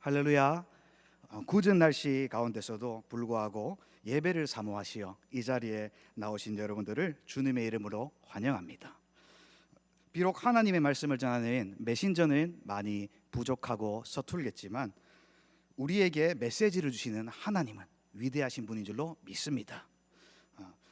할렐루야. 굳은 날씨 가운데서도 불구하고 예배를 사모하시어 이 자리에 나오신 여러분들을 주님의 이름으로 환영합니다. 비록 하나님의 말씀을 전하는 메신저는 많이 부족하고 서툴겠지만 우리에게 메시지를 주시는 하나님은 위대하신 분인 줄로 믿습니다.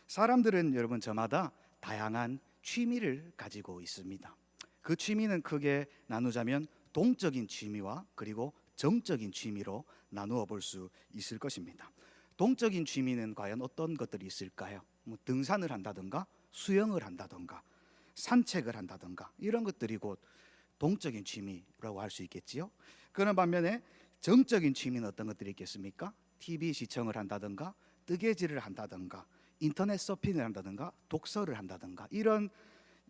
사람들은 여러분 저마다 다양한 취미를 가지고 있습니다. 그 취미는 크게 나누자면 동적인 취미와 그리고 정적인 취미로 나누어 볼 수 있을 것입니다. 동적인 취미는 과연 어떤 것들이 있을까요? 등산을 한다든가 수영을 한다든가 산책을 한다든가 이런 것들이 곧 동적인 취미라고 할 수 있겠지요. 그런 반면에 정적인 취미는 어떤 것들이 있겠습니까? TV 시청을 한다든가 뜨개질을 한다든가 인터넷 서핑을 한다든가 독서를 한다든가 이런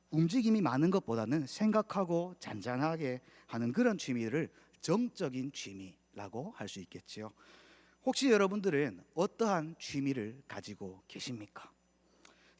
움직임이 많은 것보다는 생각하고 잔잔하게 하는 그런 취미를 정적인 취미라고 할 수 있겠지요. 혹시 여러분들은 어떠한 취미를 가지고 계십니까?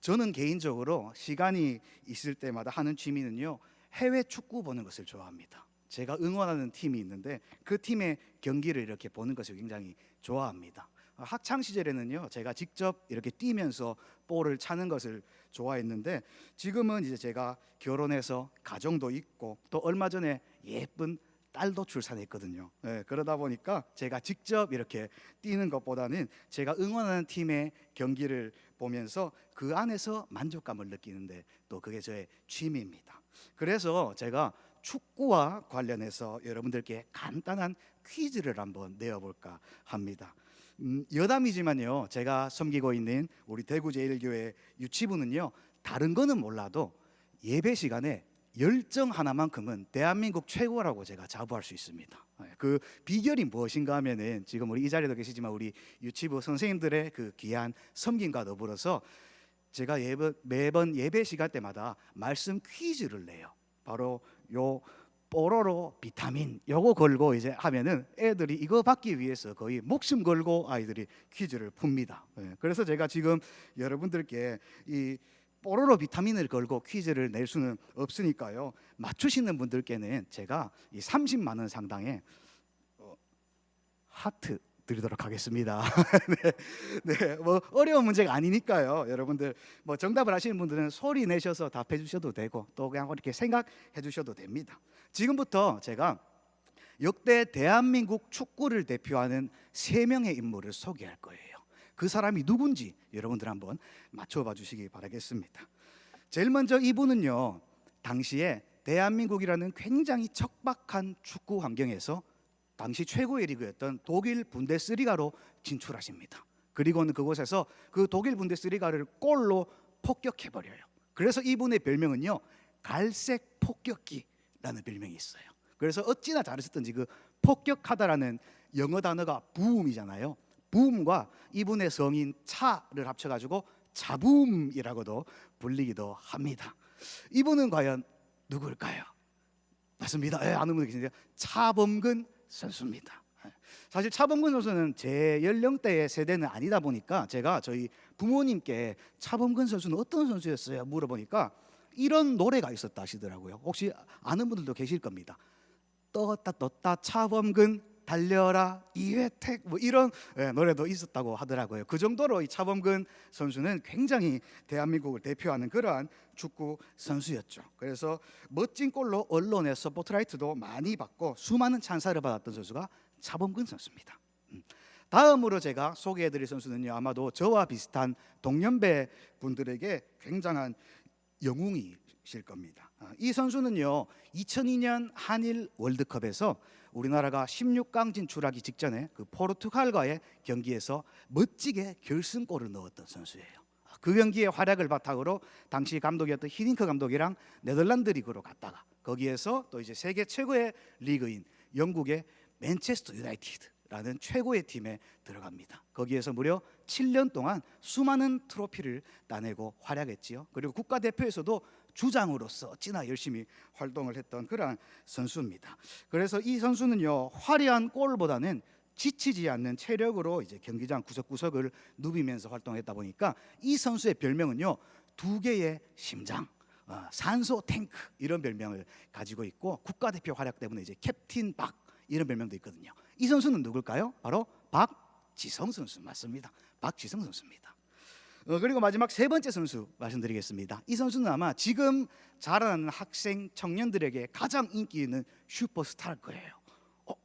저는 개인적으로 시간이 있을 때마다 하는 취미는요, 해외 축구 보는 것을 좋아합니다. 제가 응원하는 팀이 있는데 그 팀의 경기를 이렇게 보는 것을 굉장히 좋아합니다. 학창 시절에는요, 제가 직접 이렇게 뛰면서 볼을 차는 것을 좋아했는데 지금은 이제 제가 결혼해서 가정도 있고 또 얼마 전에 예쁜 딸도 출산했거든요. 그러다 보니까 제가 직접 이렇게 뛰는 것보다는 제가 응원하는 팀의 경기를 보면서 그 안에서 만족감을 느끼는데 또 그게 저의 취미입니다. 그래서 제가 축구와 관련해서 여러분들께 간단한 퀴즈를 한번 내어볼까 합니다. 여담이지만요, 제가 섬기고 있는 우리 대구제일교회 유치부는요, 다른 거는 몰라도 예배 시간에 열정 하나만큼은 대한민국 최고라고 제가 자부할 수 있습니다. 그 비결이 무엇인가 하면은 지금 우리 이 자리에도 계시지만 우리 유치부 선생님들의 그 귀한 섬김과 더불어서 제가 매번 예배 시간 때마다 말씀 퀴즈를 내요. 바로 요 뽀로로 비타민 요거 걸고 이제 하면은 애들이 이거 받기 위해서 거의 목숨 걸고 아이들이 퀴즈를 풉니다. 그래서 제가 지금 여러분들께 이 뽀로로 비타민을 걸고 퀴즈를 낼 수는 없으니까요, 맞추시는 분들께는 제가 이 30만 원 상당의 하트 드리도록 하겠습니다. 네, 뭐 어려운 문제가 아니니까요. 여러분들 뭐 정답을 아시는 분들은 소리 내셔서 답해 주셔도 되고 또 그냥 이렇게 생각해 주셔도 됩니다. 지금부터 제가 역대 대한민국 축구를 대표하는 3명의 인물을 소개할 거예요. 그 사람이 누군지 여러분들 한번 맞춰봐 주시기 바라겠습니다. 제일 먼저 이분은요, 당시에 대한민국이라는 굉장히 척박한 축구 환경에서 당시 최고의 리그였던 독일 분데스리가로 진출하십니다. 그리고는 그곳에서 그 독일 분데스리가를 골로 폭격해버려요. 그래서 이분의 별명은요, 갈색 폭격기라는 별명이 있어요. 그래서 어찌나 잘하셨던지 그 폭격하다라는 영어 단어가 부음이잖아요. 부음과 이분의 성인 차를 합쳐가지고 자부음이라고도 불리기도 합니다. 이분은 과연 누구일까요? 맞습니다. 아는 분들 계신데요, 차범근 선수입니다. 사실 차범근 선수는 제 연령대의 세대는 아니다 보니까 제가 저희 부모님께 차범근 선수는 어떤 선수였어요? 물어보니까 이런 노래가 있었다 하시더라고요. 혹시 아는 분들도 계실 겁니다. 떴다 차범근 달려라 이회택 뭐 이런 노래도 있었다고 하더라고요. 그 정도로 이 차범근 선수는 굉장히 대한민국을 대표하는 그러한 축구 선수였죠. 그래서 멋진 골로 언론의 스포트라이트도 많이 받고 수많은 찬사를 받았던 선수가 차범근 선수입니다. 다음으로 제가 소개해드릴 선수는요, 아마도 저와 비슷한 동년배 분들에게 굉장한 영웅이실 겁니다. 이 선수는요, 2002년 한일 월드컵에서 우리나라가 16강 진출하기 직전에 그 포르투갈과의 경기에서 멋지게 결승골을 넣었던 선수예요. 그 경기의 활약을 바탕으로 당시 감독이었던 히딩크 감독이랑 네덜란드 리그로 갔다가 거기에서 또 이제 세계 최고의 리그인 영국의 맨체스터 유나이티드라는 최고의 팀에 들어갑니다. 거기에서 무려 7년 동안 수많은 트로피를 따내고 활약했지요. 그리고 국가대표에서도 주장으로서 어찌나 열심히 활동을 했던 그러한 선수입니다. 그래서 이 선수는요, 화려한 골보다는 지치지 않는 체력으로 이제 경기장 구석구석을 누비면서 활동했다 보니까 이 선수의 별명은요, 2개의 심장, 산소 탱크 이런 별명을 가지고 있고 국가대표 활약 때문에 이제 캡틴 박 이런 별명도 있거든요. 이 선수는 누굴까요? 바로 박지성 선수 맞습니다. 박지성 선수입니다. 그리고 마지막 세 번째 선수 말씀드리겠습니다. 이 선수는 아마 지금 자라나는 학생 청년들에게 가장 인기 있는 슈퍼스타일 거예요.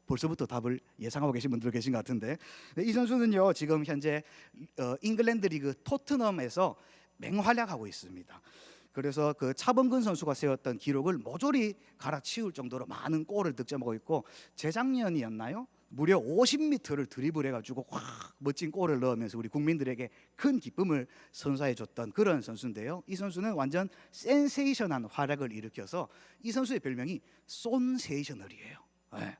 벌써부터 답을 예상하고 계신 분들 계신 것 같은데, 이 선수는요 지금 현재 잉글랜드 리그 토트넘에서 맹활약하고 있습니다. 그래서 그 차범근 선수가 세웠던 기록을 모조리 갈아치울 정도로 많은 골을 득점하고 있고, 재작년이었나요? 무려 50m를 드리블해가지고 확 멋진 골을 넣으면서 우리 국민들에게 큰 기쁨을 선사해줬던 그런 선수인데요. 이 선수는 완전 센세이션한 활약을 일으켜서 이 선수의 별명이 쏜세이셔널이에요.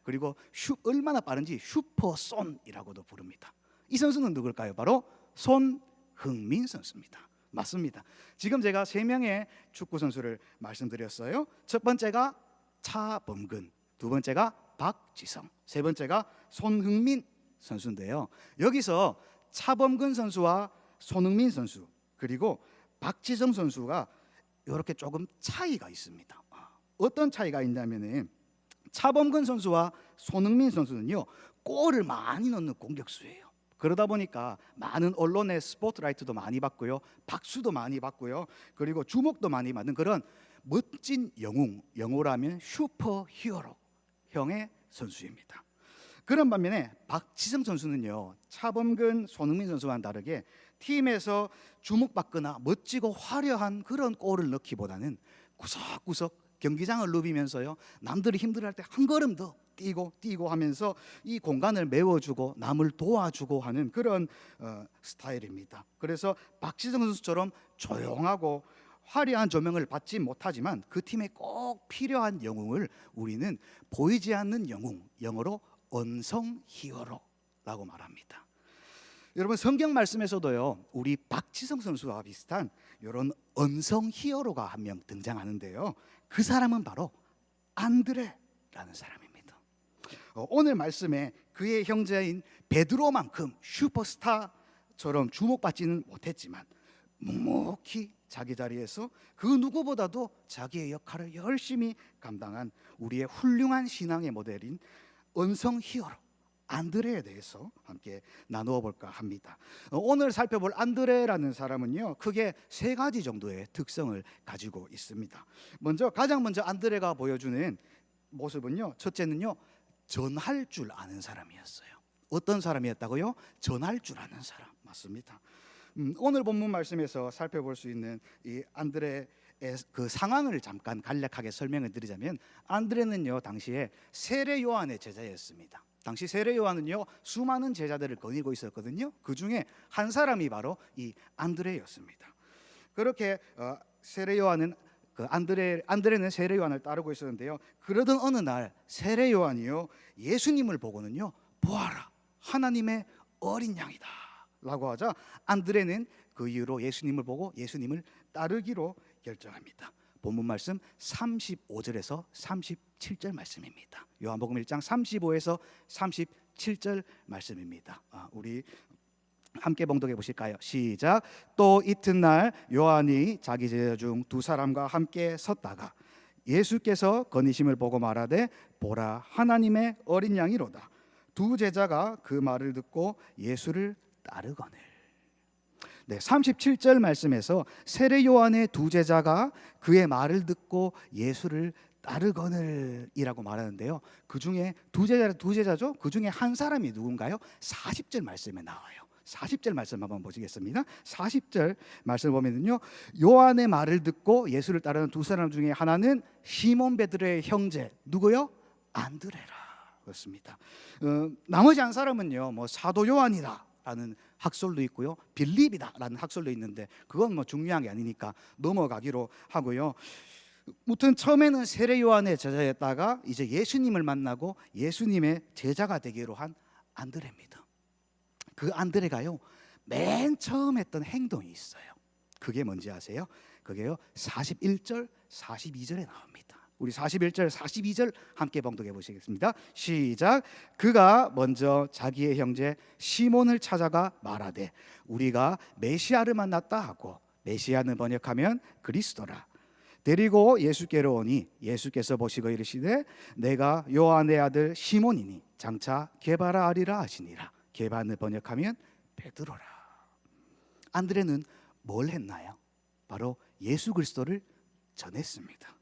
그리고 얼마나 빠른지 슈퍼쏜이라고도 부릅니다. 이 선수는 누굴까요? 바로 손흥민 선수입니다. 맞습니다. 지금 제가 세 명의 축구 선수를 말씀드렸어요. 첫 번째가 차범근, 두 번째가 박지성, 세 번째가 손흥민 선수인데요. 여기서 차범근 선수와 손흥민 선수 그리고 박지성 선수가 이렇게 조금 차이가 있습니다. 어떤 차이가 있냐면은 차범근 선수와 손흥민 선수는요 골을 많이 넣는 공격수예요. 그러다 보니까 많은 언론의 스포트라이트도 많이 받고요, 박수도 많이 받고요, 그리고 주목도 많이 받는 그런 멋진 영웅, 영어라면 슈퍼 히어로 형의 선수입니다. 그런 반면에 박지성 선수는요 차범근, 손흥민 선수와는 다르게 팀에서 주목받거나 멋지고 화려한 그런 골을 넣기보다는 구석구석 경기장을 누비면서요 남들이 힘들어할 때 한 걸음 더 뛰고 하면서 이 공간을 메워주고 남을 도와주고 하는 그런 스타일입니다. 그래서 박지성 선수처럼 조용하고 화려한 조명을 받지 못하지만 그 팀에 꼭 필요한 영웅을 우리는 보이지 않는 영웅, 영어로 언성 히어로라고 말합니다. 여러분 성경 말씀에서도요 우리 박지성 선수와 비슷한 이런 언성 히어로가 한 명 등장하는데요, 그 사람은 바로 안드레라는 사람입니다. 오늘 말씀에 그의 형제인 베드로만큼 슈퍼스타처럼 주목받지는 못했지만 묵묵히 자기 자리에서 그 누구보다도 자기의 역할을 열심히 감당한 우리의 훌륭한 신앙의 모델인 언성 히어로 안드레에 대해서 함께 나누어 볼까 합니다. 오늘 살펴볼 안드레라는 사람은요 크게 세 가지 정도의 특성을 가지고 있습니다. 가장 먼저 안드레가 보여주는 모습은요, 첫째는요 전할 줄 아는 사람이었어요. 어떤 사람이었다고요? 전할 줄 아는 사람. 맞습니다. 오늘 본문 말씀에서 살펴볼 수 있는 이 안드레의 그 상황을 잠깐 간략하게 설명을 드리자면, 안드레는요 당시에 세례 요한의 제자였습니다. 당시 세례 요한은요 수많은 제자들을 거느리고 있었거든요. 그 중에 한 사람이 바로 이 안드레였습니다. 그렇게 세례 요한은 안드레는 세례 요한을 따르고 있었는데요. 그러던 어느 날 세례 요한이요 예수님을 보고는요 보아라 하나님의 어린 양이다 라고 하자 안드레는 그 이후로 예수님을 보고 예수님을 따르기로 결정합니다. 본문 말씀 35절에서 37절 말씀입니다. 요한복음 1장 35에서 37절 말씀입니다. 우리 함께 봉독해 보실까요? 시작. 또 이튿날 요한이 자기 제자 중 두 사람과 함께 섰다가 예수께서 거니심을 보고 말하되 보라 하나님의 어린 양이로다. 두 제자가 그 말을 듣고 예수를 따르거늘. 37절 말씀에서 세례 요한의 두 제자가 그의 말을 듣고 예수를 따르거늘이라고 말하는데요. 그 중에 두 제자죠. 그 중에 한 사람이 누군가요? 40절 말씀에 나와요. 40절 말씀 한번 보시겠습니다. 40절 말씀 보면은요, 요한의 말을 듣고 예수를 따르는 두 사람 중에 하나는 시몬 베드로의 형제 누구요? 안드레라 그렇습니다. 나머지 한 사람은요, 사도 요한이라는 학설도 있고요, 빌립이다라는 학설도 있는데 그건 중요한 게 아니니까 넘어가기로 하고요. 무튼 처음에는 세례 요한의 제자였다가 이제 예수님을 만나고 예수님의 제자가 되기로 한 안드레입니다. 그 안드레가요 맨 처음 했던 행동이 있어요. 그게 뭔지 아세요? 그게요 41절 42절에 나옵니다. 우리 41절 42절 함께 봉독해 보시겠습니다. 시작. 그가 먼저 자기의 형제 시몬을 찾아가 말하되 우리가 메시아를 만났다 하고, 메시아는 번역하면 그리스도라. 데리고 예수께로 오니 예수께서 보시고 이르시되 내가 요한의 아들 시몬이니 장차 게바라 아리라 하시니라. 게바는 번역하면 베드로라. 안드레는 뭘 했나요? 바로 예수 그리스도를 전했습니다.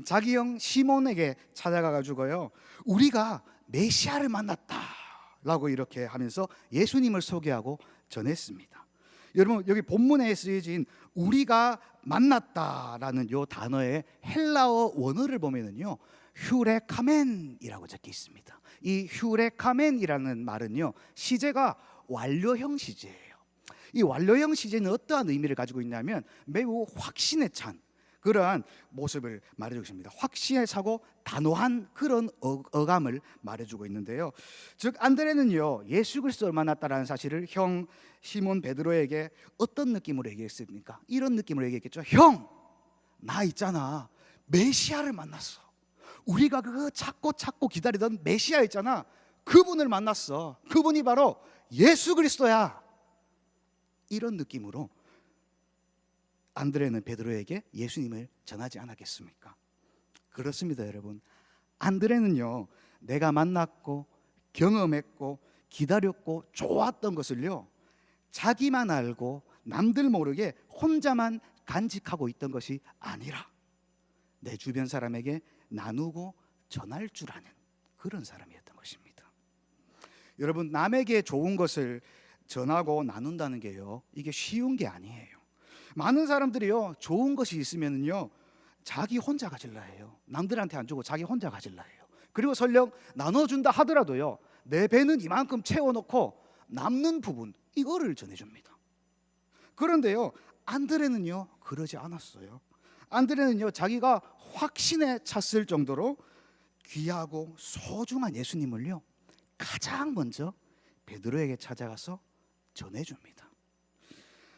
자기 형 시몬에게 찾아가 가지고요, 우리가 메시아를 만났다라고 이렇게 하면서 예수님을 소개하고 전했습니다. 여러분, 여기 본문에 쓰여진 우리가 만났다라는 요 단어의 헬라어 원어를 보면은요, 휴레카멘이라고 적혀 있습니다. 이 휴레카멘이라는 말은요, 시제가 완료형 시제예요. 이 완료형 시제는 어떠한 의미를 가지고 있냐면 매우 확신에 찬 그러한 모습을 말해주고 있습니다. 확신에 차고 단호한 그런 어감을 말해주고 있는데요. 즉 안드레는요, 예수 그리스도를 만났다라는 사실을 형 시몬 베드로에게 어떤 느낌으로 얘기했습니까? 이런 느낌으로 얘기했겠죠. 형, 나 있잖아, 메시아를 만났어. 우리가 그 찾고 기다리던 메시아 있잖아, 그분을 만났어. 그분이 바로 예수 그리스도야. 이런 느낌으로 안드레는 베드로에게 예수님을 전하지 않았겠습니까? 그렇습니다, 여러분. 안드레는요, 내가 만났고 경험했고 기다렸고 좋았던 것을요, 자기만 알고 남들 모르게 혼자만 간직하고 있던 것이 아니라 내 주변 사람에게 나누고 전할 줄 아는 그런 사람이었던 것입니다. 여러분, 남에게 좋은 것을 전하고 나눈다는 게요, 이게 쉬운 게 아니에요. 많은 사람들이요, 좋은 것이 있으면요, 자기 혼자 가질라 해요. 남들한테 안 주고 자기 혼자 가질라 해요. 그리고 설령 나눠준다 하더라도요, 내 배는 이만큼 채워놓고 남는 부분 이거를 전해줍니다. 그런데요, 안드레는요 그러지 않았어요. 안드레는요, 자기가 확신에 찼을 정도로 귀하고 소중한 예수님을요, 가장 먼저 베드로에게 찾아가서 전해줍니다.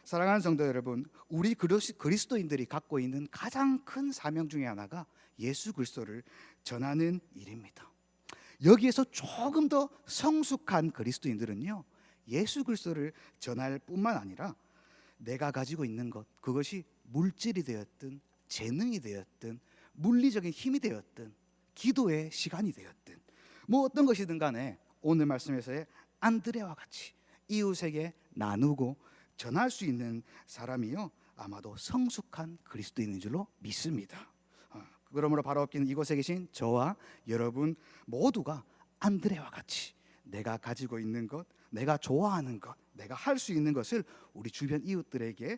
사랑하는 성도 여러분, 우리 그리스도인들이 갖고 있는 가장 큰 사명 중에 하나가 예수 그리스도를 전하는 일입니다. 여기에서 조금 더 성숙한 그리스도인들은요, 예수 그리스도를 전할 뿐만 아니라 내가 가지고 있는 것, 그것이 물질이 되었든 재능이 되었든 물리적인 힘이 되었든 기도의 시간이 되었든 뭐 어떤 것이든 간에 오늘 말씀에서의 안드레와 같이 이웃에게 나누고 전할 수 있는 사람이요, 아마도 성숙한 그리스도인인 줄로 믿습니다. 그러므로 바로 이곳에 계신 저와 여러분 모두가 안드레와 같이 내가 가지고 있는 것, 내가 좋아하는 것, 내가 할 수 있는 것을 우리 주변 이웃들에게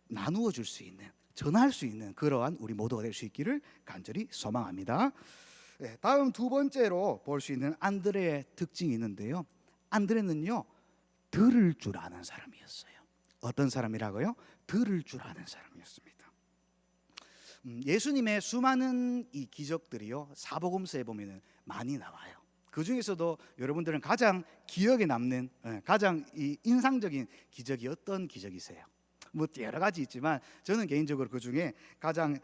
나누어 줄 수 있는, 전할 수 있는 그러한 우리 모두가 될 수 있기를 간절히 소망합니다. 다음 두 번째로 볼 수 있는 안드레의 특징이 있는데요, 안드레는요, 들을 줄 아는 사람이었어요. 어떤 사람이라고요? 들을 줄 아는 사람이었습니다. 예수님의 수많은 이 기적들이요, 사복음서에 보면은 많이 나와요. 그 중에서도 여러분들은 가장 기억에 남는, 가장 인상적인 기적이 어떤 기적이세요? 뭐 여러 가지 있지만 저는 개인적으로 그 중에 가장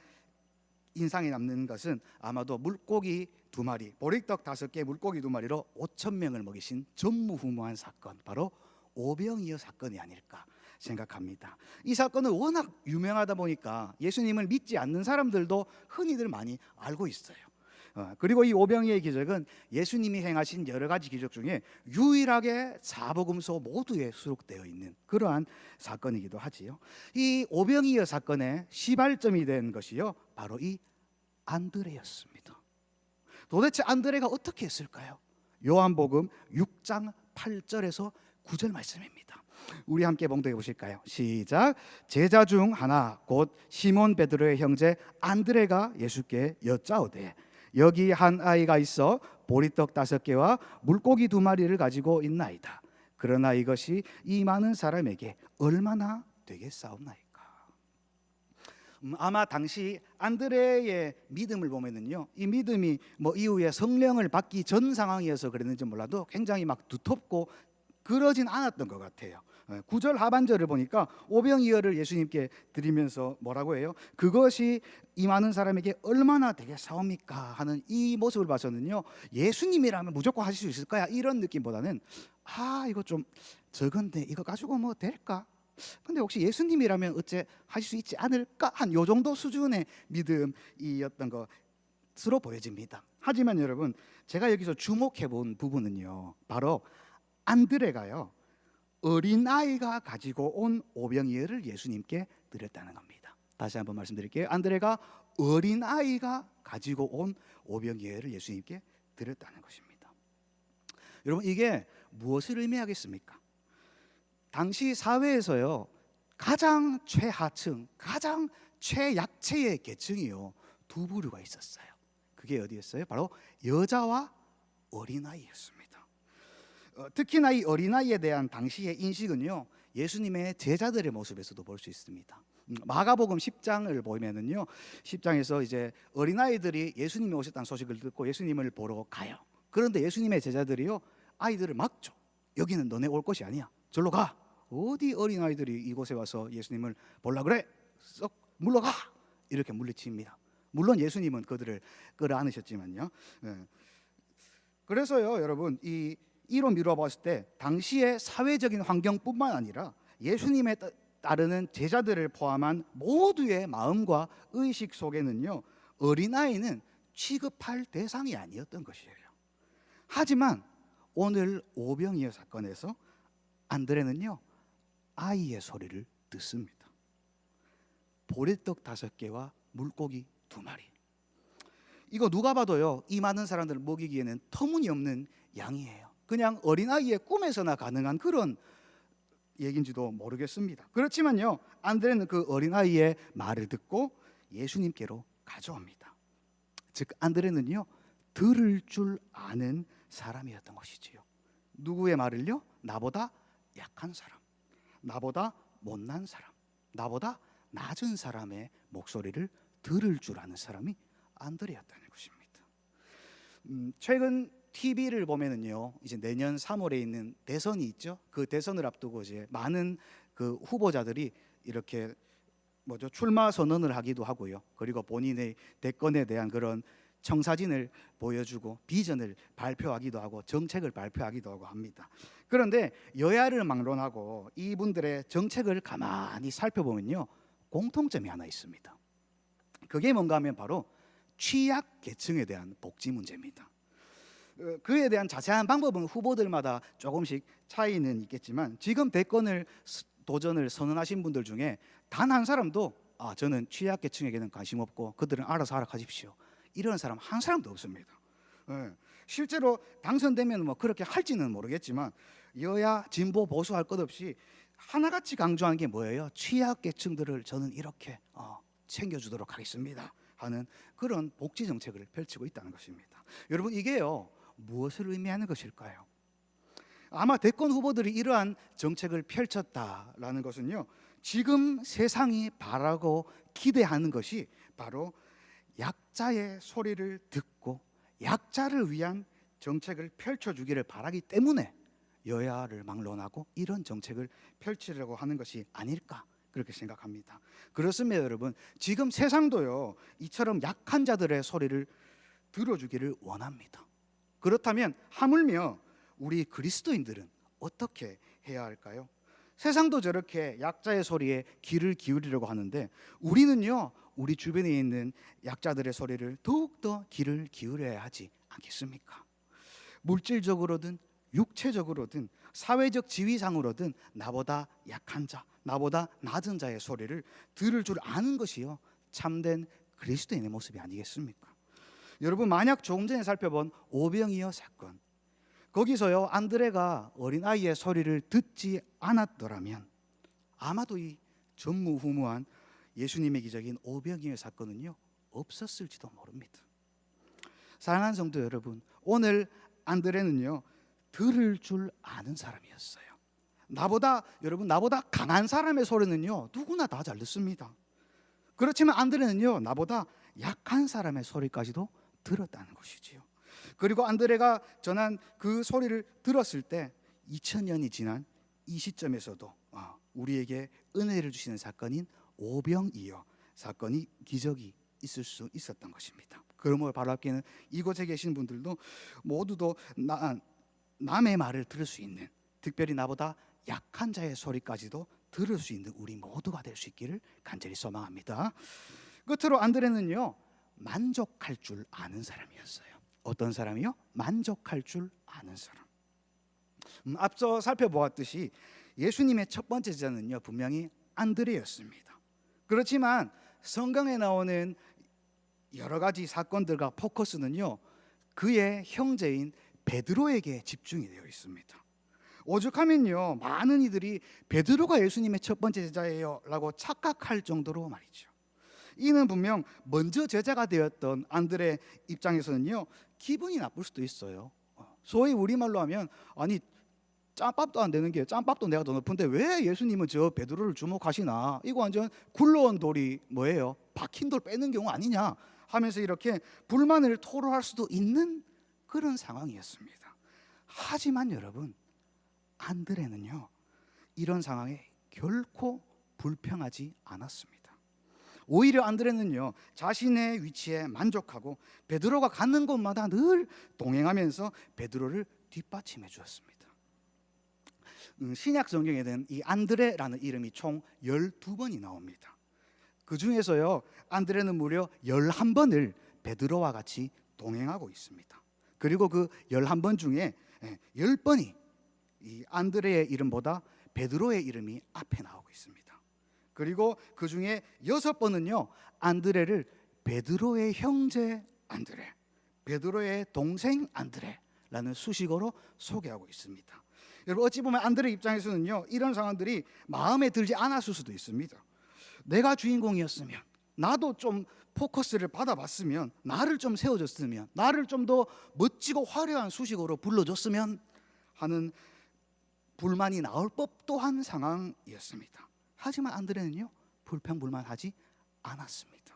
인상에 남는 것은 아마도 물고기 2마리, 보리떡 5개, 물고기 2마리로 5,000명을 먹이신 전무후무한 사건, 바로 오병이어 사건이 아닐까 생각합니다. 이 사건은 워낙 유명하다 보니까 예수님을 믿지 않는 사람들도 흔히들 많이 알고 있어요. 그리고 이 오병이어의 기적은 예수님이 행하신 여러 가지 기적 중에 유일하게 사복음서 모두에 수록되어 있는 그러한 사건이기도 하지요. 이 오병이어 사건의 시발점이 된 것이요, 바로 이 안드레였습니다. 도대체 안드레가 어떻게 했을까요? 요한복음 6장 8절에서 9절 말씀입니다. 우리 함께 봉독해 보실까요? 시작. 제자 중 하나 곧 시몬 베드로의 형제 안드레가 예수께 여짜오되 여기 한 아이가 있어 보리떡 5개와 물고기 2마리를 가지고 있나이다. 그러나 이것이 이 많은 사람에게 얼마나 되겠사옵나이까. 아마 당시 안드레의 믿음을 보면은요, 이 믿음이 뭐 이후에 성령을 받기 전 상황이어서 그랬는지 몰라도 굉장히 막 두텁고 그러진 않았던 것 같아요. 9절 하반절을 보니까 오병이어를 예수님께 드리면서 뭐라고 해요? 그것이 이 많은 사람에게 얼마나 되겠사옵니까? 하는 이 모습을 봐서는요, 예수님이라면 무조건 하실 수 있을 거야 이런 느낌보다는 이거 좀 적은데 이거 가지고 뭐 될까? 근데 혹시 예수님이라면 어째 하실 수 있지 않을까? 한 요 정도 수준의 믿음이었던 것으로 보여집니다. 하지만 여러분, 제가 여기서 주목해 본 부분은요, 바로 안드레가요, 어린아이가 가지고 온 오병이어를 예수님께 드렸다는 겁니다. 다시 한번 말씀드릴게요. 안드레가 어린아이가 가지고 온 오병이어를 예수님께 드렸다는 것입니다. 여러분, 이게 무엇을 의미하겠습니까? 당시 사회에서요, 가장 최하층, 가장 최약체의 계층이요, 두 부류가 있었어요. 그게 어디였어요? 바로 여자와 어린아이였습니다. 특히나 이 어린아이에 대한 당시의 인식은요, 예수님의 제자들의 모습에서도 볼 수 있습니다. 마가복음 10장을 보면은요, 10장에서 이제 어린아이들이 예수님이 오셨다는 소식을 듣고 예수님을 보러 가요. 그런데 예수님의 제자들이요, 아이들을 막죠. 여기는 너네 올 곳이 아니야. 절로 가. 어디 어린아이들이 이곳에 와서 예수님을 보려 그래? 썩 물러가. 이렇게 물리칩니다. 물론 예수님은 그들을 끌어안으셨지만요. 그래서요, 여러분, 이로 미뤄봤을 때 당시의 사회적인 환경뿐만 아니라 예수님에 따르는 제자들을 포함한 모두의 마음과 의식 속에는요, 어린아이는 취급할 대상이 아니었던 것이에요. 하지만 오늘 오병이어 사건에서 안드레는요, 아이의 소리를 듣습니다. 보리떡 5개와 물고기 2마리. 이거 누가 봐도요, 이 많은 사람들을 먹이기에는 터무니없는 양이에요. 그냥 어린아이의 꿈에서나 가능한 그런 얘기인지도 모르겠습니다. 그렇지만요, 안드레는 그 어린아이의 말을 듣고 예수님께로 가져옵니다. 즉 안드레는요, 들을 줄 아는 사람이었던 것이지요. 누구의 말을요? 나보다 약한 사람, 나보다 못난 사람, 나보다 낮은 사람의 목소리를 들을 줄 아는 사람이 안드레였다는 것입니다. 최근 TV를 보면은요, 이제 내년 3월에 있는 대선이 있죠. 그 대선을 앞두고 이제 많은 그 후보자들이 이렇게 출마 선언을 하기도 하고요. 그리고 본인의 대권에 대한 그런 청사진을 보여주고 비전을 발표하기도 하고 정책을 발표하기도 하고 합니다. 그런데 여야를 막론하고 이분들의 정책을 가만히 살펴보면요, 공통점이 하나 있습니다. 그게 뭔가 하면 바로 취약 계층에 대한 복지 문제입니다. 그에 대한 자세한 방법은 후보들마다 조금씩 차이는 있겠지만 지금 대권을 도전을 선언하신 분들 중에 단 한 사람도 저는 취약계층에게는 관심 없고 그들은 알아서 하라 하십시오, 이런 사람 한 사람도 없습니다. 실제로 당선되면 그렇게 할지는 모르겠지만 여야 진보 보수 할 것 없이 하나같이 강조하는 게 뭐예요? 취약계층들을 저는 이렇게 챙겨주도록 하겠습니다 하는 그런 복지 정책을 펼치고 있다는 것입니다. 여러분, 이게요, 무엇을 의미하는 것일까요? 아마 대권 후보들이 이러한 정책을 펼쳤다라는 것은요, 지금 세상이 바라고 기대하는 것이 바로 약자의 소리를 듣고 약자를 위한 정책을 펼쳐주기를 바라기 때문에 여야를 막론하고 이런 정책을 펼치려고 하는 것이 아닐까, 그렇게 생각합니다. 그렇습니다, 여러분. 지금 세상도요, 이처럼 약한 자들의 소리를 들어주기를 원합니다. 그렇다면 하물며 우리 그리스도인들은 어떻게 해야 할까요? 세상도 저렇게 약자의 소리에 귀를 기울이려고 하는데 우리는요, 우리 주변에 있는 약자들의 소리를 더욱더 귀를 기울여야 하지 않겠습니까? 물질적으로든 육체적으로든 사회적 지위상으로든 나보다 약한 자, 나보다 낮은 자의 소리를 들을 줄 아는 것이요, 참된 그리스도인의 모습이 아니겠습니까? 여러분, 만약 조금 전에 살펴본 오병이어 사건, 거기서요, 안드레가 어린아이의 소리를 듣지 않았더라면 아마도 이 전무후무한 예수님의 기적인 오병이어 사건은요, 없었을지도 모릅니다. 사랑하는 성도 여러분, 오늘 안드레는요, 들을 줄 아는 사람이었어요. 나보다 강한 사람의 소리는요, 누구나 다 잘 듣습니다. 그렇지만 안드레는요, 나보다 약한 사람의 소리까지도 들었다는 것이지요. 그리고 안드레가 전한 그 소리를 들었을 때 2000년이 지난 이 시점에서도 우리에게 은혜를 주시는 사건인 오병이어 사건이, 기적이 있을 수 있었던 것입니다. 그러므로 바로 앞에는 이곳에 계신 분들도 모두도 남의 말을 들을 수 있는, 특별히 나보다 약한 자의 소리까지도 들을 수 있는 우리 모두가 될 수 있기를 간절히 소망합니다. 끝으로 안드레는요, 만족할 줄 아는 사람이었어요. 어떤 사람이요? 만족할 줄 아는 사람. 앞서 살펴보았듯이 예수님의 첫 번째 제자는요, 분명히 안드레였습니다. 그렇지만 성경에 나오는 여러 가지 사건들과 포커스는요, 그의 형제인 베드로에게 집중이 되어 있습니다. 오죽하면요, 많은 이들이 베드로가 예수님의 첫 번째 제자예요 라고 착각할 정도로 말이죠. 이는 분명 먼저 제자가 되었던 안드레 입장에서는요, 기분이 나쁠 수도 있어요. 소위 우리말로 하면, 아니 짬밥도 안 되는 게 짬밥도 내가 더 높은데 왜 예수님은 저 베드로를 주목하시나, 이거 완전 굴러온 돌이 뭐예요? 박힌 돌 빼는 경우 아니냐 하면서 이렇게 불만을 토로할 수도 있는 그런 상황이었습니다. 하지만 여러분, 안드레는요, 이런 상황에 결코 불평하지 않았습니다. 오히려 안드레는요, 자신의 위치에 만족하고 베드로가 가는 곳마다 늘 동행하면서 베드로를 뒷받침해 주었습니다. 신약 성경에는 이 안드레라는 이름이 총 12번이 나옵니다. 그 중에서요, 안드레는 무려 11번을 베드로와 같이 동행하고 있습니다. 그리고 그 11번 중에 10번이 이 안드레의 이름보다 베드로의 이름이 앞에 나오고 있습니다. 그리고 그 중에 6번은요, 안드레를 베드로의 형제 안드레, 베드로의 동생 안드레라는 수식어로 소개하고 있습니다. 여러분, 어찌 보면 안드레 입장에서는요, 이런 상황들이 마음에 들지 않았을 수도 있습니다. 내가 주인공이었으면, 나도 좀 포커스를 받아봤으면, 나를 좀 세워줬으면, 나를 좀 더 멋지고 화려한 수식어로 불러줬으면 하는 불만이 나올 법도 한 상황이었습니다. 하지만 안드레는요, 불평불만하지 않았습니다.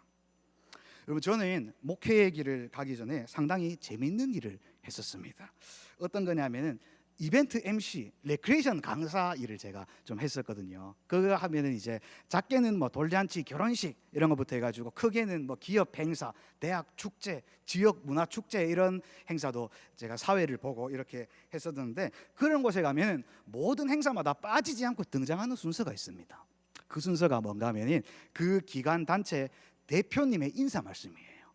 여러분, 저는 목회의 길을 가기 전에 상당히 재미있는 일을 했었습니다. 어떤 거냐면은 이벤트 MC, 레크레이션 강사 일을 제가 좀 했었거든요. 그거 하면은 이제 작게는 뭐 돌잔치, 결혼식 이런 것부터 해가지고 크게는 뭐 기업 행사, 대학 축제, 지역 문화 축제 이런 행사도 제가 사회를 보고 이렇게 했었는데, 그런 곳에 가면 모든 행사마다 빠지지 않고 등장하는 순서가 있습니다. 그 순서가 뭔가 하면은 그 기관 단체 대표님의 인사 말씀이에요.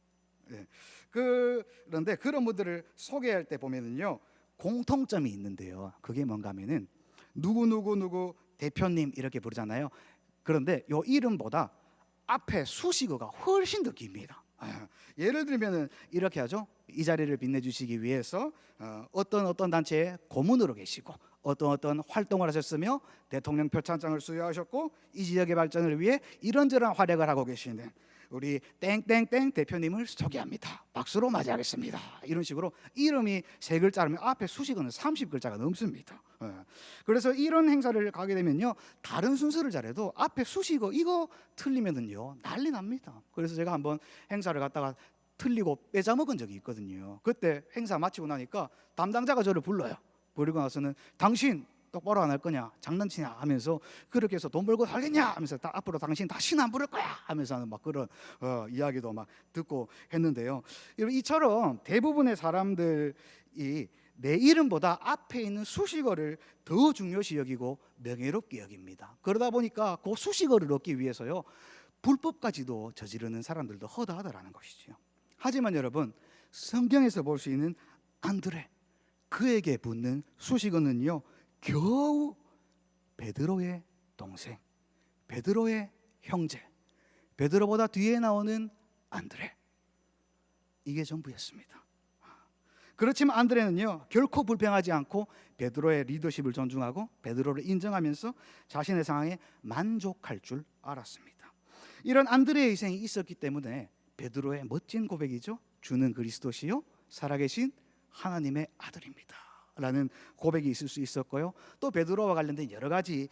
네. 그런데 그런 분들을 소개할 때 보면은요, 공통점이 있는데요. 그게 뭔가 하면은 누구 대표님 이렇게 부르잖아요. 그런데 요 이름보다 앞에 수식어가 훨씬 더 깁니다. 예를 들면은 이렇게 하죠. 이 자리를 빛내주시기 위해서 어떤 단체의 고문으로 계시고 어떤 활동을 하셨으며 대통령 표창장을 수여하셨고 이 지역의 발전을 위해 이런저런 활약을 하고 계시는 우리 땡땡땡 대표님을 소개합니다. 박수로 맞이하겠습니다. 이런 식으로 이름이 3글자라면 앞에 수식어는 30글자가 넘습니다. 그래서 이런 행사를 가게 되면요, 다른 순서를 잘해도 앞에 수식어 이거 틀리면은요 난리 납니다. 그래서 제가 한번 행사를 갔다가 틀리고 빼자먹은 적이 있거든요. 그때 행사 마치고 나니까 담당자가 저를 불러요. 부르고 나서는 당신 똑바로 안 할 거냐, 장난치냐 하면서, 그렇게 해서 돈 벌고 살겠냐 하면서 앞으로 당신 다시는 안 부를 거야 하면서 막 그런 이야기도 막 듣고 했는데요. 이처럼 대부분의 사람들이 내 이름보다 앞에 있는 수식어를 더 중요시 여기고 명예롭게 여깁니다. 그러다 보니까 그 수식어를 얻기 위해서요, 불법까지도 저지르는 사람들도 허다하다라는 것이죠. 하지만 여러분, 성경에서 볼 수 있는 안드레, 그에게 붙는 수식어는요, 겨우 베드로의 동생, 베드로의 형제, 베드로보다 뒤에 나오는 안드레, 이게 전부였습니다. 그렇지만 안드레는요, 결코 불평하지 않고 베드로의 리더십을 존중하고 베드로를 인정하면서 자신의 상황에 만족할 줄 알았습니다. 이런 안드레의 희생이 있었기 때문에 베드로의 멋진 고백이죠. 주는 그리스도시요 살아계신 하나님의 아들입니다 라는 고백이 있을 수 있었고요. 또 베드로와 관련된 여러 가지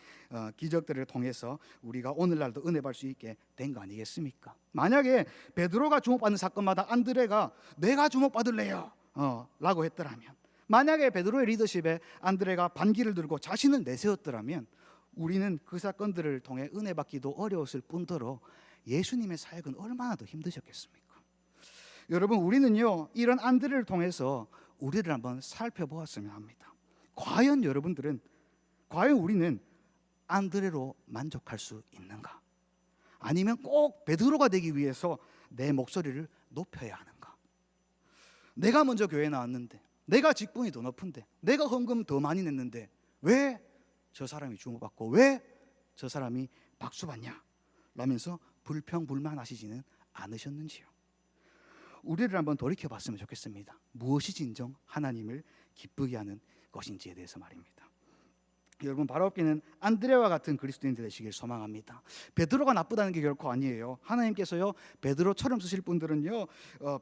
기적들을 통해서 우리가 오늘날도 은혜 받을 수 있게 된 거 아니겠습니까? 만약에 베드로가 주목받는 사건마다 안드레가 내가 주목받을래요 라고 했더라면, 만약에 베드로의 리더십에 안드레가 반기를 들고 자신을 내세웠더라면, 우리는 그 사건들을 통해 은혜 받기도 어려웠을 뿐더러 예수님의 사역은 얼마나 더 힘드셨겠습니까? 여러분, 우리는요, 이런 안드레를 통해서 우리를 한번 살펴보았으면 합니다. 과연 우리는 안드레로 만족할 수 있는가? 아니면 꼭 베드로가 되기 위해서 내 목소리를 높여야 하는가? 내가 먼저 교회 나왔는데, 내가 직분이 더 높은데, 내가 헌금 더 많이 냈는데 왜 저 사람이 주목받고 왜 저 사람이 박수 받냐? 라면서 불평불만하시지는 않으셨는지요? 우리를 한번 돌이켜 봤으면 좋겠습니다. 무엇이 진정 하나님을 기쁘게 하는 것인지에 대해서 말입니다. 여러분, 바로 앞에는 안드레와 같은 그리스도인들 되시길 소망합니다. 베드로가 나쁘다는 게 결코 아니에요. 하나님께서요, 베드로처럼 쓰실 분들은요,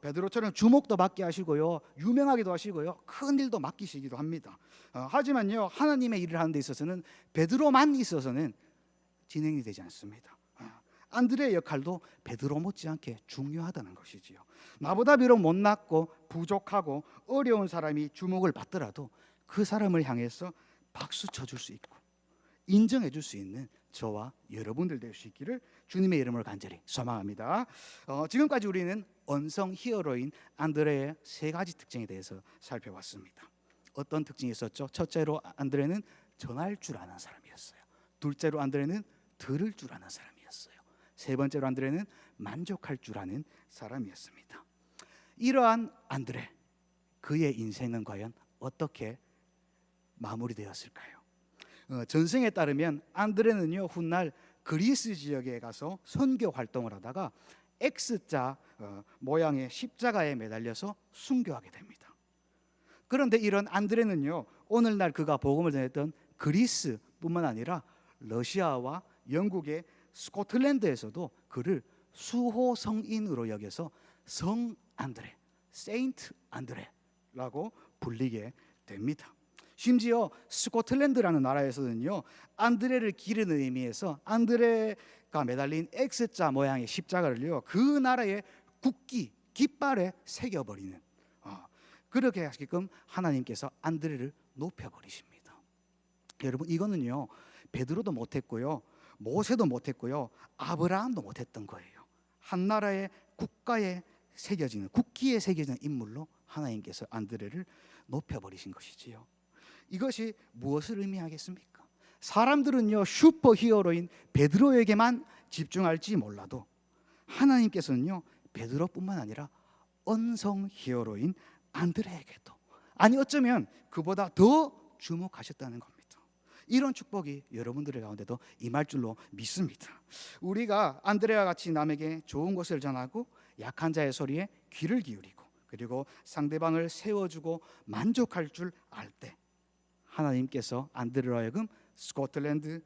베드로처럼 주목도 받게 하시고요, 유명하기도 하시고요, 큰 일도 맡기시기도 합니다. 하지만요, 하나님의 일을 하는 데 있어서는 베드로만 있어서는 진행이 되지 않습니다. 안드레의 역할도 베드로 못지않게 중요하다는 것이지요. 나보다 비록 못났고 부족하고 어려운 사람이 주목을 받더라도 그 사람을 향해서 박수 쳐줄 수 있고 인정해 줄 수 있는 저와 여러분들 될 수 있기를 주님의 이름으로 간절히 소망합니다. 지금까지 우리는 언성 히어로인 안드레의 세 가지 특징에 대해서 살펴봤습니다. 어떤 특징이 있었죠? 첫째로 안드레는 전할 줄 아는 사람이었어요. 둘째로 안드레는 들을 줄 아는 사람이었어요. 세 번째로 안드레는 만족할 줄 아는 사람이었습니다. 이러한 안드레, 그의 인생은 과연 어떻게 마무리되었을까요? 전승에 따르면 안드레는요, 훗날 그리스 지역에 가서 선교 활동을 하다가 X자 모양의 십자가에 매달려서 순교하게 됩니다. 그런데 이런 안드레는요, 오늘날 그가 복음을 전했던 그리스뿐만 아니라 러시아와 영국의 스코틀랜드에서도 그를 수호 성인으로 여겨서 성 안드레, 세인트 안드레라고 불리게 됩니다. 심지어 스코틀랜드라는 나라에서는요, 안드레를 기리는 의미에서 안드레가 매달린 X자 모양의 십자가를요, 그 나라의 국기 깃발에 새겨버리는, 그렇게 하게끔 하나님께서 안드레를 높여버리십니다. 여러분, 이거는요, 베드로도 못했고요, 모세도 못했고요, 아브라함도 못했던 거예요. 한 나라의 국가에 새겨지는, 국기에 새겨지는 인물로 하나님께서 안드레를 높여버리신 것이지요. 이것이 무엇을 의미하겠습니까? 사람들은요, 슈퍼 히어로인 베드로에게만 집중할지 몰라도 하나님께서는요, 베드로뿐만 아니라 언성 히어로인 안드레에게도, 아니 어쩌면 그보다 더 주목하셨다는 겁니다. 이런 축복이 여러분들의 가운데도 임할 줄로 믿습니다. 우리가 안드레와 같이 남에게 좋은 것을 전하고 약한 자의 소리에 귀를 기울이고 그리고 상대방을 세워주고 만족할 줄 알 때, 하나님께서 안드레로 하여금 스코틀랜드,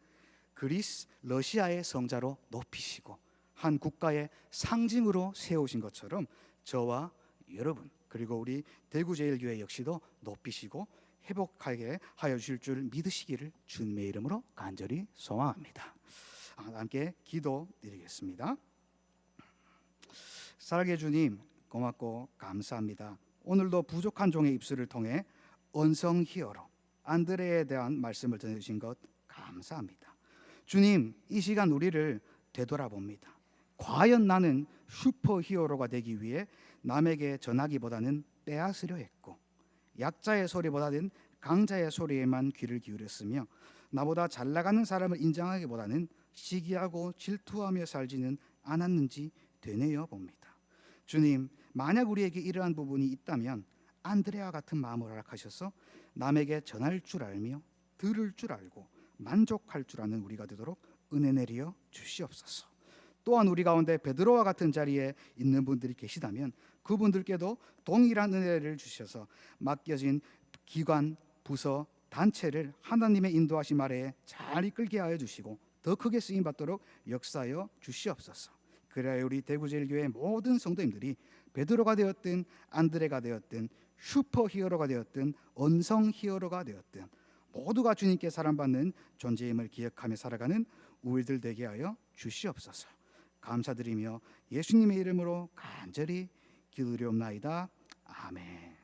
그리스, 러시아의 성자로 높이시고 한 국가의 상징으로 세우신 것처럼 저와 여러분, 그리고 우리 대구제일교회 역시도 높이시고 회복하게 하여 주실 줄 믿으시기를 주님의 이름으로 간절히 소망합니다. 함께 기도드리겠습니다. 사랑의 주님, 고맙고 감사합니다. 오늘도 부족한 종의 입술을 통해 언성 히어로 안드레에 대한 말씀을 전해주신 것 감사합니다. 주님, 이 시간 우리를 되돌아봅니다. 과연 나는 슈퍼 히어로가 되기 위해 남에게 전하기보다는 빼앗으려 했고, 약자의 소리보다는 강자의 소리에만 귀를 기울였으며, 나보다 잘 나가는 사람을 인정하기보다는 시기하고 질투하며 살지는 않았는지 되뇌어 봅니다. 주님, 만약 우리에게 이러한 부분이 있다면 안드레와 같은 마음을 허락하셔서 남에게 전할 줄 알며 들을 줄 알고 만족할 줄 아는 우리가 되도록 은혜 내려 주시옵소서. 또한 우리 가운데 베드로와 같은 자리에 있는 분들이 계시다면 그분들께도 동일한 은혜를 주셔서 맡겨진 기관, 부서, 단체를 하나님의 인도하심 아래에 잘 이끌게 하여 주시고 더 크게 쓰임 받도록 역사하여 주시옵소서. 그래야 우리 대구제일교회 모든 성도님들이 베드로가 되었든 안드레가 되었든 슈퍼 히어로가 되었든 언성 히어로가 되었든 모두가 주님께 사랑받는 존재임을 기억하며 살아가는 우리들 되게 하여 주시옵소서. 감사드리며 예수님의 이름으로 간절히 기도드리옵나이다. 아멘.